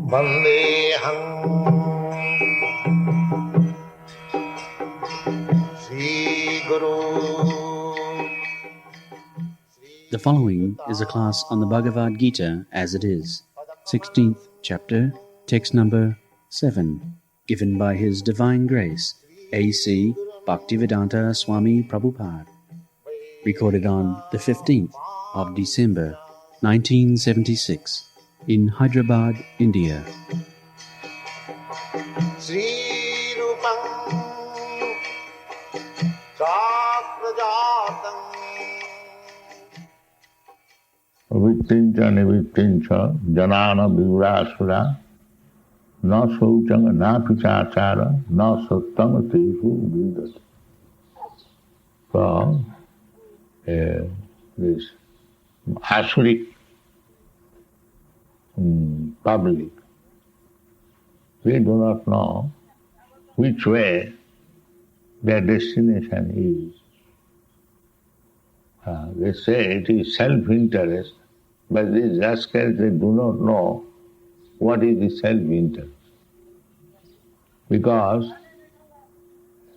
Vandeham Sri Guru. The following is a class on the Bhagavad Gita as it is, 16th chapter, text number 7, given by His Divine Grace, A.C. Bhaktivedanta Swami Prabhupada, recorded on the 15th of December, 1976, in Hyderabad, India. Sri Rupam Chakrajatam Vittincha nivittincha janana vivrasura na sauchanga na pichachara na sattama tesu vindati. So, this Asuric public, they do not know which way their destination is. They say it is self-interest, but these rascals, they do not know what is the self-interest. Because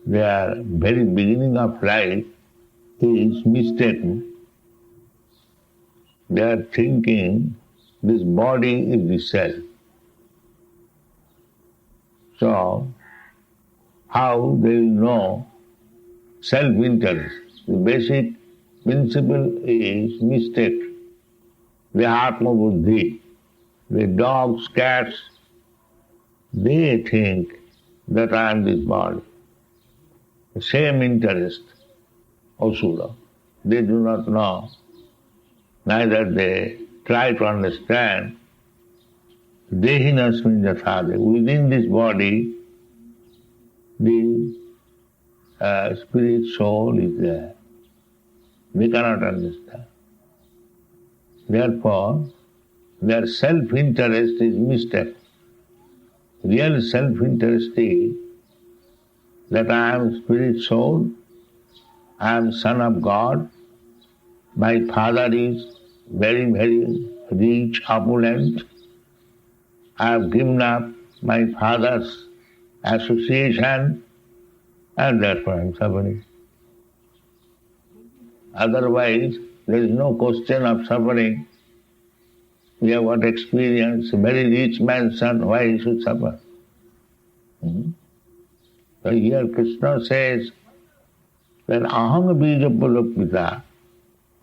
their very beginning of life is mistaken. They are thinking this body is the self. So, how they will know self-interest? The basic principle is mistake. The Atma Buddhi, the dogs, cats, they think that I am this body. The same interest, Asura. They do not know, neither they try to understand. Dehinasmin jathade. Within this body, the spirit soul is there. We cannot understand. Therefore, their self-interest is mistaken. Real self-interest is that I am spirit soul, I am son of God, my father is very, very rich, opulent, I have given up my father's association, and therefore I am suffering. Otherwise, there is no question of suffering. We have got experience, a very rich man's son, why he should suffer? So here Krishna says that aham bija pulapita,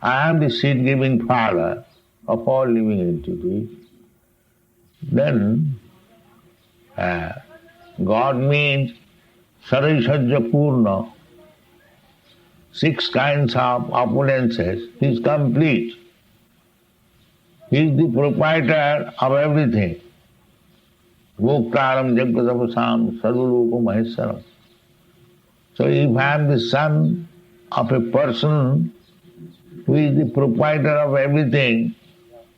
I am the seed-giving father of all living entities. Then God means Sarisajya Purna, 6 kinds of opulences. He is complete. He is the proprietor of everything. Bhoktaram jagatavasam sarvarupa maheswaram. So if I am the son of a person who is the proprietor of everything,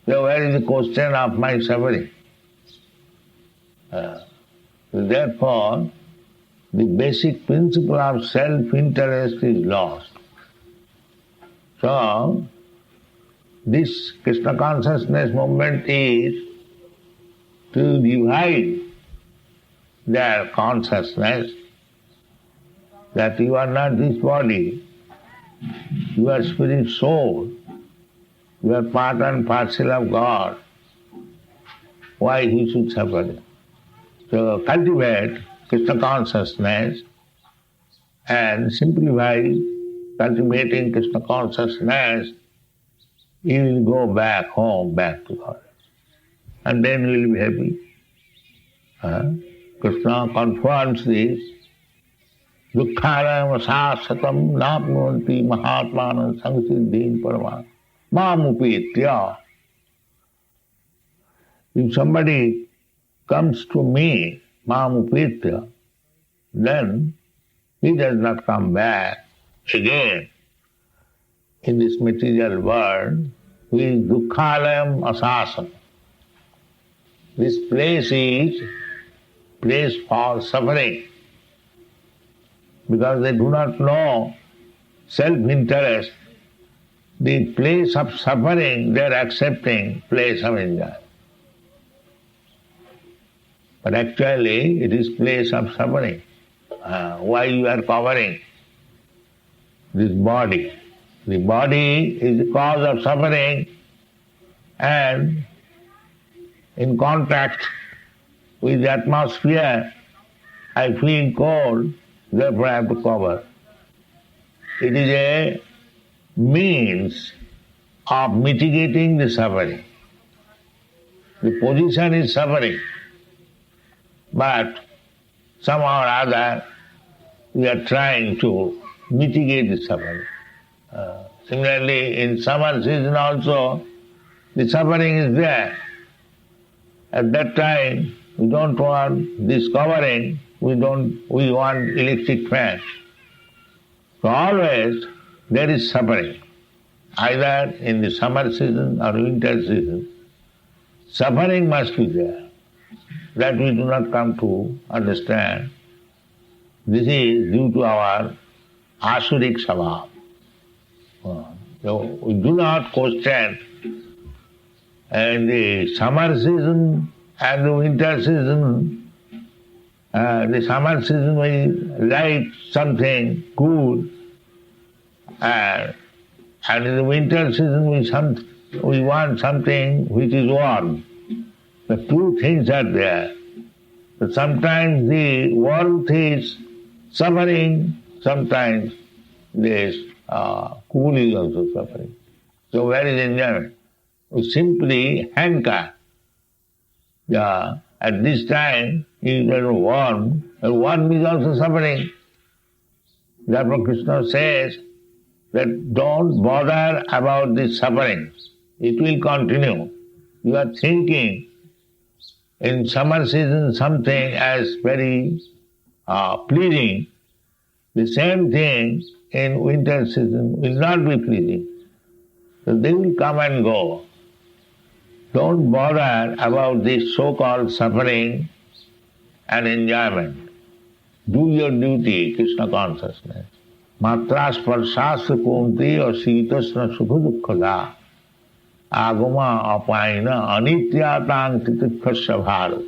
so where is the question of my suffering? Therefore, the basic principle of self-interest is lost. So, this Krishna consciousness movement is to divide their consciousness that you are not this body, you are spirit soul, you are part and parcel of God. Why he should suffer? So cultivate Krishna consciousness and simplify cultivating Krishna consciousness, you will go back home, back to God. And then you will be happy. Krishna confirms this. Dukkharayam sasatam napnuvanti mahatmanam samsiddhin paraman mamupetya. If somebody comes to me, mamupetya, then he does not come back again in this material world. He is dukkhalayam asasam. This place is place for suffering, because they do not know self-interest. The place of suffering, they are accepting place of enjoyment. But actually it is place of suffering. Why you are covering this body? The body is the cause of suffering, and in contact with the atmosphere I feel cold, therefore I have to cover. It is a means of mitigating the suffering. The position is suffering, but somehow or other we are trying to mitigate the suffering. Similarly, in summer season also, the suffering is there. At that time, we don't want this covering, we want electric fan. So always there is suffering, either in the summer season or winter season. Suffering must be there. That we do not come to understand. This is due to our Asuric Sabha. So we do not question in the summer season and the winter season. The summer season we like something cool, and in the winter season we want something which is warm. The two things are there. But sometimes the warmth is suffering, sometimes this cool is also suffering. So where is enjoyment? We simply hanker. At this time it is warm, and warm is also suffering. Therefore Krishna says that don't bother about this suffering. It will continue. You are thinking in summer season something as very pleasing. The same thing in winter season will not be pleasing. So they will come and go. Don't bother about this so-called suffering and enjoyment. Do your duty, Krishna consciousness. Matra sparsasya kunti asitasna sukha dukkhada agama apaina anityatang titikkhasya bharat.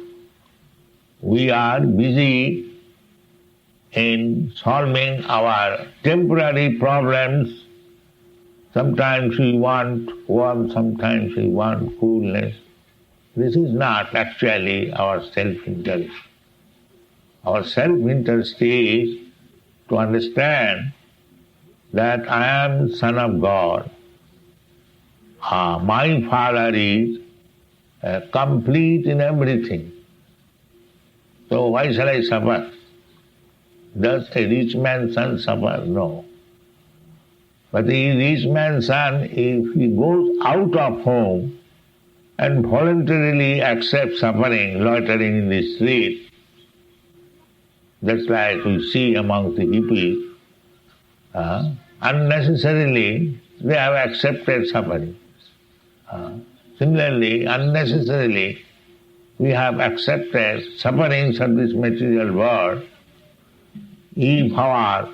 We are busy in solving our temporary problems. Sometimes we want warmth, sometimes we want coolness. This is not actually our self-interest. Our self-interest is to understand that I am son of God. My Father is complete in everything. So why shall I suffer? Does a rich man's son suffer? No. But the rich man's son, if he goes out of home and voluntarily accepts suffering, loitering in the street, just like we see among the hippies, unnecessarily they have accepted suffering. Similarly, unnecessarily we have accepted sufferings of this material world. If our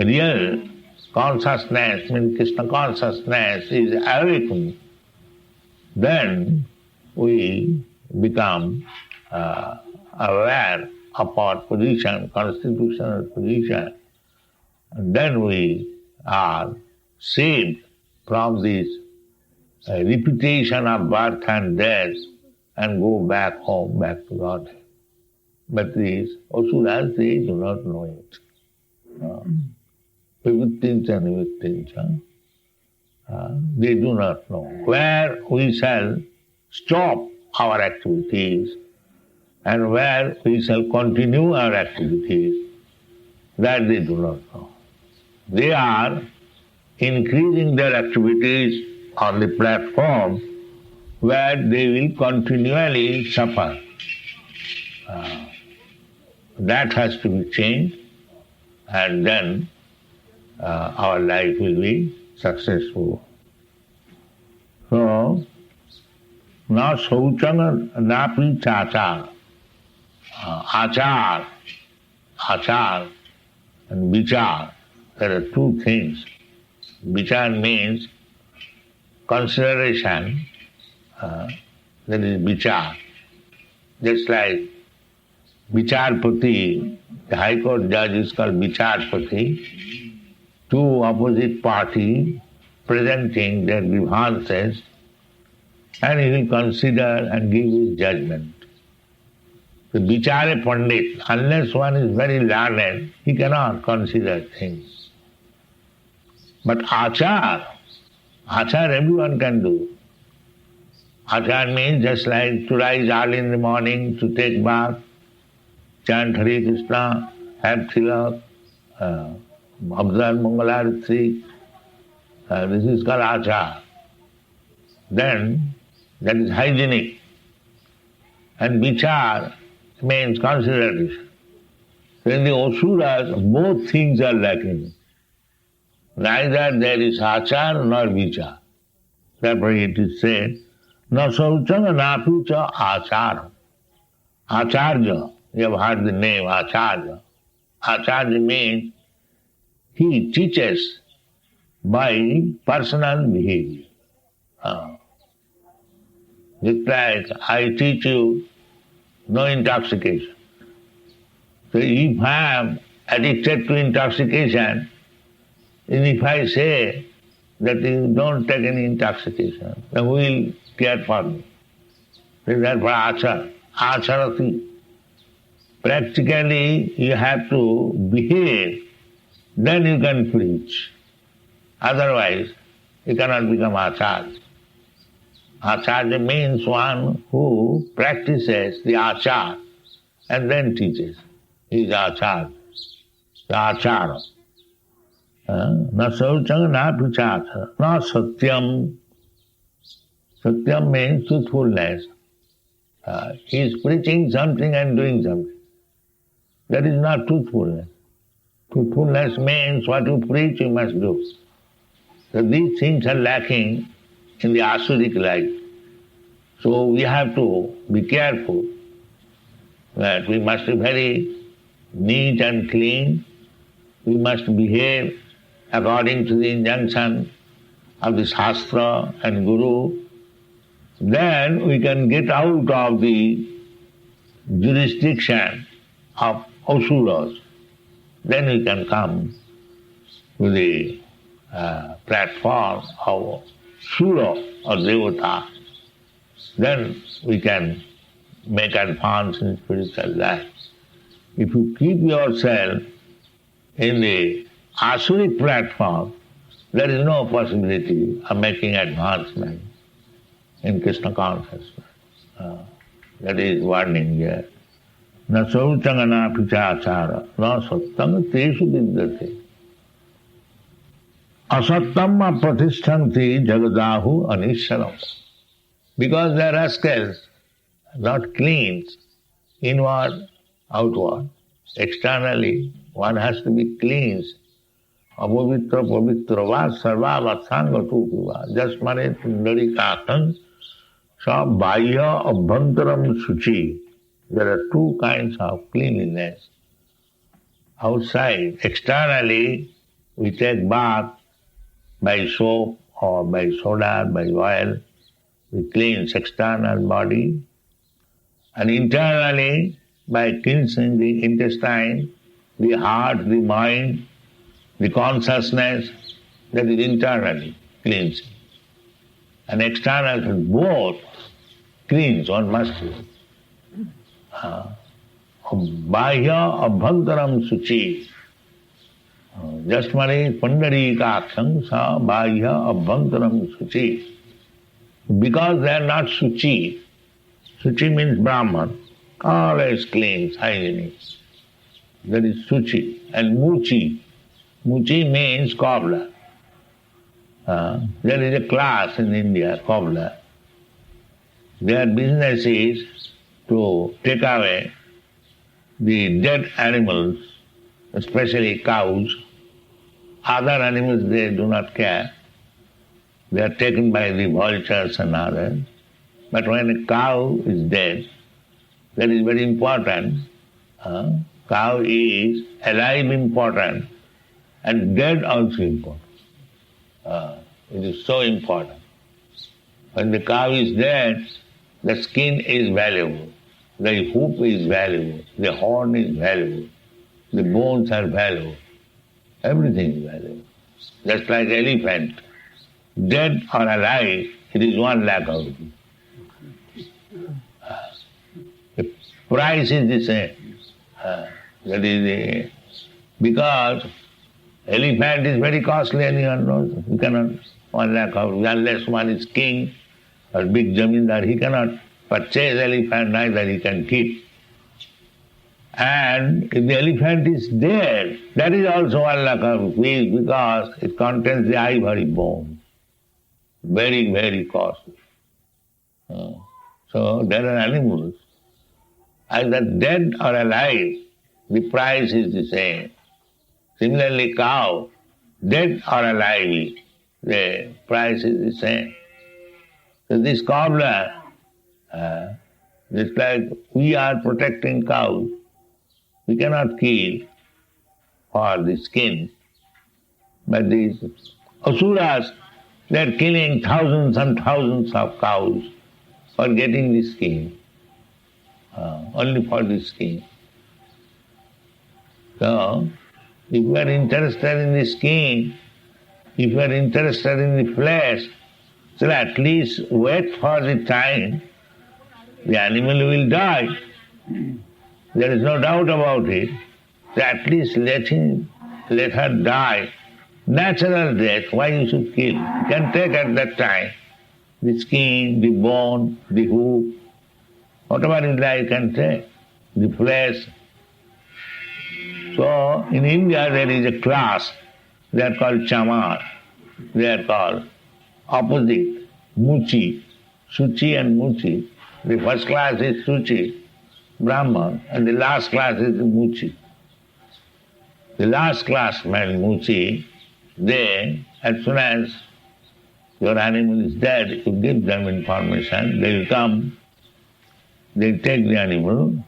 real consciousness, means Krishna consciousness, is awakened, then we become aware of our position, constitutional position, and then we are saved from this repetition of birth and death and go back home, back to God. But these Asuras, they do not know it. Vivittincha, they do not know where we shall stop our activities and where we shall continue our activities. That they do not know. They are increasing their activities on the platform where they will continually suffer. That has to be changed, and then our life will be successful. So, na sauchang napi chachar. Achar and vichar. There are two things. Vichar means consideration, that is vichar. Just like Vicharpati, the High Court judge is called Vicharpati, two opposite parties presenting their grievances, and he will consider and give his judgment. The Vichare Pandit, unless one is very learned, he cannot consider things. But Achar everyone can do. Achar means just like to rise early in the morning, to take bath, chant Hare Krishna, have tilak, observe Mangalarati. This is called Achar. Then that is hygienic. And Vichar means consideration. So in the Asuras, both things are lacking. Neither there is Achar nor Vichar. Therefore it is said, Na saucham napi cha achara. Acharya, you have heard the name Acharya. Acharya means he teaches by personal behavior. Just like I teach you no intoxication. So if I am addicted to intoxication, and if I say that you don't take any intoxication, then who will care for me? Therefore achar, acharati. Practically you have to behave, then you can preach. Otherwise you cannot become acharya. Acharya means one who practices the achar and then teaches. He is acharya, the achara. Na saucham na pichachara, na satyam. Satyam means truthfulness. He is preaching something and doing something. That is not truthfulness. Truthfulness means what you preach you must do. So these things are lacking in the Asuric life. So we have to be careful that we must be very neat and clean. We must behave according to the injunction of the Shastra and Guru. Then we can get out of the jurisdiction of Asuras. Then we can come to the platform of Sura or Devata. Then we can make advance in spiritual life. If you keep yourself in the Asuric platform, there is no possibility of making advancement in Krishna consciousness. That is warning here. Na saucham na pichachara, na sattam teshu vidyate. Asattam pratishtanti jagadahu anisharam. Because they are rascals, not clean, inward, outward. Externally, one has to be cleansed. Apavitra pavitra va sarva vatsanga tupiva. Jasmane pundari kakam sa bahya abhantaram suchi. There are two kinds of cleanliness. Outside, externally, we take bath by soap or by soda, by oil. We cleanse external body. And internally, by cleansing the intestine, the heart, the mind, the consciousness, that is internally cleansing. And external, both cleanse, one must do. Bahya abhantaram suchi. Jasmane pandari kaksham sa bahya abhantaram suchi. Because they are not suchi. Suchi means Brahman, always clean, hygienic. That is suchi. And muchi. Muchi means cobbler. There is a class in India, cobbler. Their business is to take away the dead animals, especially cows. Other animals they do not care. They are taken by the vultures and others. But when a cow is dead, that is very important. Cow is alive important and dead also important. It is so important. When the cow is dead, the skin is valuable. The hoof is valuable, the horn is valuable, the bones are valuable, everything is valuable. Just like elephant, dead or alive, it is 1 lakh of rupees. The price is the same. Because elephant is very costly, anyone knows. You cannot 1 lakh of rupees, unless one is king or big zamindar, he cannot purchase elephant, neither he can keep. And if the elephant is dead, that is also 1 lakh of rupees because it contains the ivory bone. Very, very costly. So there are animals, either dead or alive, the price is the same. Similarly, cow, dead or alive, the price is the same. So this cobbler, just like we are protecting cows, we cannot kill for the skin. But these asuras, they are killing thousands and thousands of cows for getting the skin, only for the skin. So, if you are interested in the skin, if you are interested in the flesh, so at least wait for the time the animal will die. There is no doubt about it. So at least let her die. Natural death, why you should kill? You can take at that time the skin, the bone, the hoof, whatever you like you can take, the flesh. So in India there is a class, they are called chamar, they are called opposite, muchi, suchi and muchi. The first class is suchi, Brahman, and the last class is muchi. The last class man, muchi, they, as soon as your animal is dead, you give them information, they will come, they will take the animal,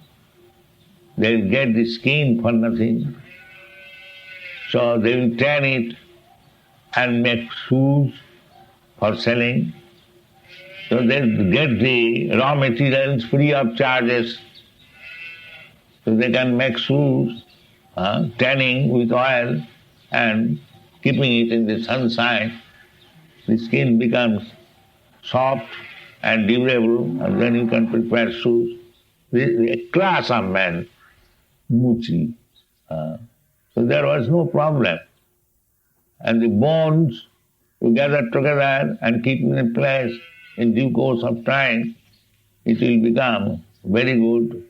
they will get the skin for nothing. So they will tan it and make shoes for selling. So they get the raw materials free of charges. So they can make shoes, tanning with oil and keeping it in the sunshine. The skin becomes soft and durable, and then you can prepare shoes. The class of men, muchi. So there was no problem. And the bones, you gather together and keep in place. In due course of time, it will become very good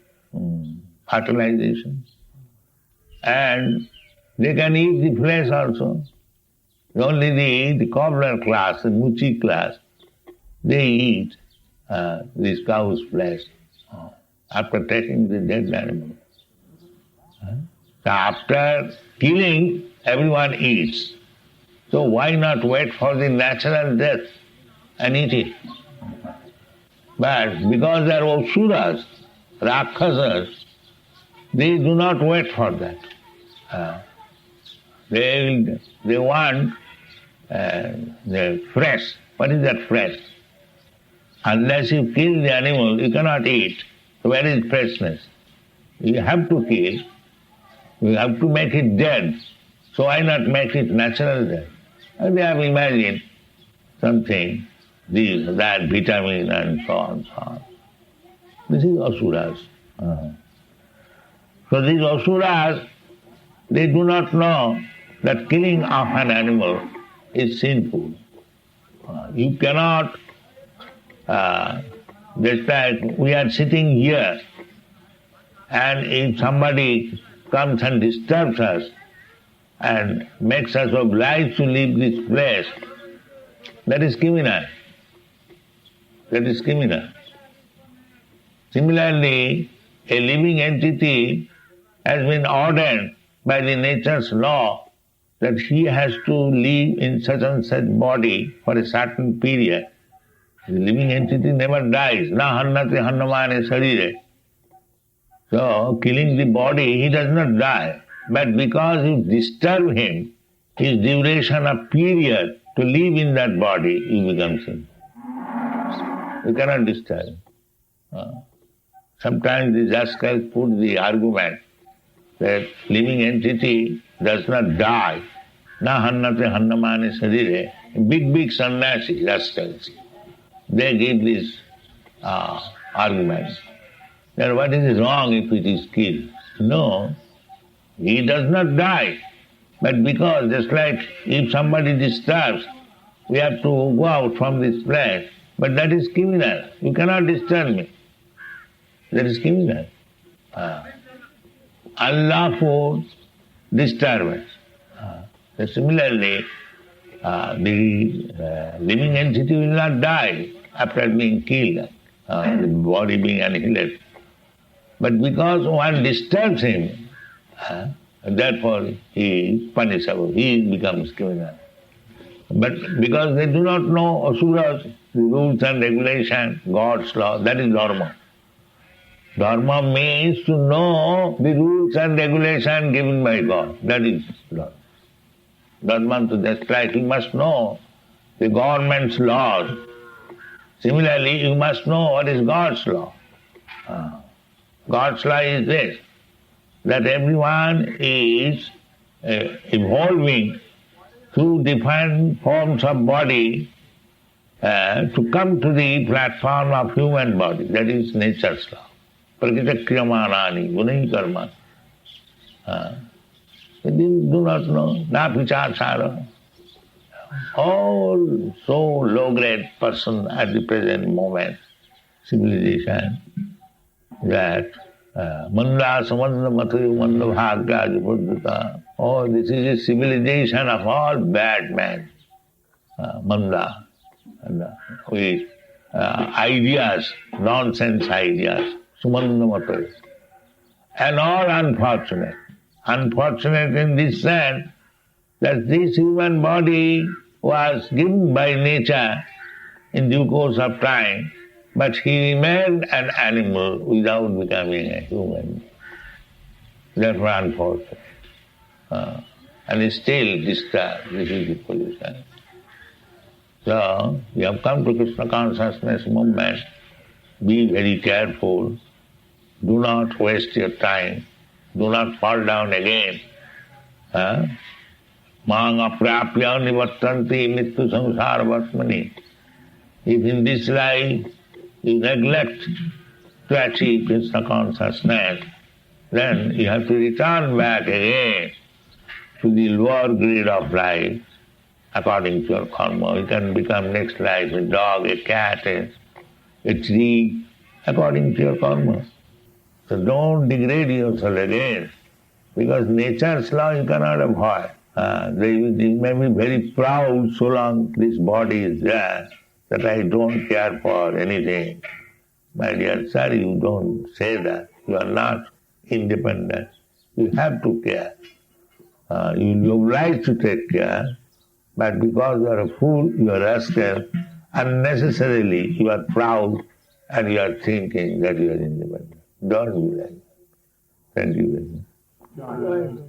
fertilization. And they can eat the flesh also. Only the cobbler class, the muchi class, they eat this cow's flesh after taking the dead animal. So after killing, everyone eats. So why not wait for the natural death and eat it? But because they are asuras, rakshasas, they do not wait for that. They want the fresh. What is that fresh? Unless you kill the animal, you cannot eat. So where is freshness? You have to kill. You have to make it dead. So why not make it natural death? And they have imagined something, this, that, vitamin and so on, so on. This is asuras. So these asuras, they do not know that killing of an animal is sinful. You cannot, just like we are sitting here, and if somebody comes and disturbs us and makes us obliged to leave this place, that is criminal. That is criminal. Similarly, a living entity has been ordered by the nature's law that he has to live in such and such body for a certain period. The living entity never dies. Na hannate hannamane sarire. So, killing the body, he does not die. But because you disturb him, his duration of period to live in that body, he becomes sin. You cannot disturb. Sometimes the rascals put the argument that living entity does not die. Na hannate hannamane sarire. Big sannyasi, rascals. They give this argument. Then what is wrong if it is killed? No, he does not die. But because just like if somebody disturbs, we have to go out from this place. But that is criminal. You cannot disturb me. That is criminal. Unlawful disturbance. Similarly, the living entity will not die after being killed, the body being annihilated. But because one disturbs him, therefore he is punishable, he becomes criminal. But because they do not know asuras, the rules and regulations, God's law, that is dharma. Dharma means to know the rules and regulations given by God. That is dharma. Dharma to just like you must know the government's laws. Similarly, you must know what is God's law. God's law is this, that everyone is evolving through different forms of body to come to the platform of human body. That is nature's law. Prakita kriyamanani, gunai karma. They do not know. Na vichara. All so low-grade person at the present moment, civilization, that manda samanda mathayu manda bhagya jupurdita. Oh, this is a civilization of all bad men. Manda. With ideas, nonsense ideas. Sumanda mathayu. And all unfortunate. Unfortunate in this sense that this human body was given by nature in due course of time, but he remained an animal without becoming a human. Therefore unfortunate. And is still disturbed. This is the position. So, you have come to Krishna consciousness movement. Be very careful. Do not waste your time. Do not fall down again. Mang aprapya nivattanti mittu samsara vatmani. If in this life you neglect to achieve Krishna consciousness, then you have to return back again to the lower grade of life according to your karma. You can become next life a dog, a cat, a tree, according to your karma. So don't degrade yourself again, because nature's law you cannot avoid. They may be very proud so long this body is there that I don't care for anything. My dear sir, you don't say that. You are not independent. You have to care. You have right to take care, but because you are a fool, you are rascal, unnecessarily you are proud and you are thinking that you are independent. Don't be like that. Thank you very much.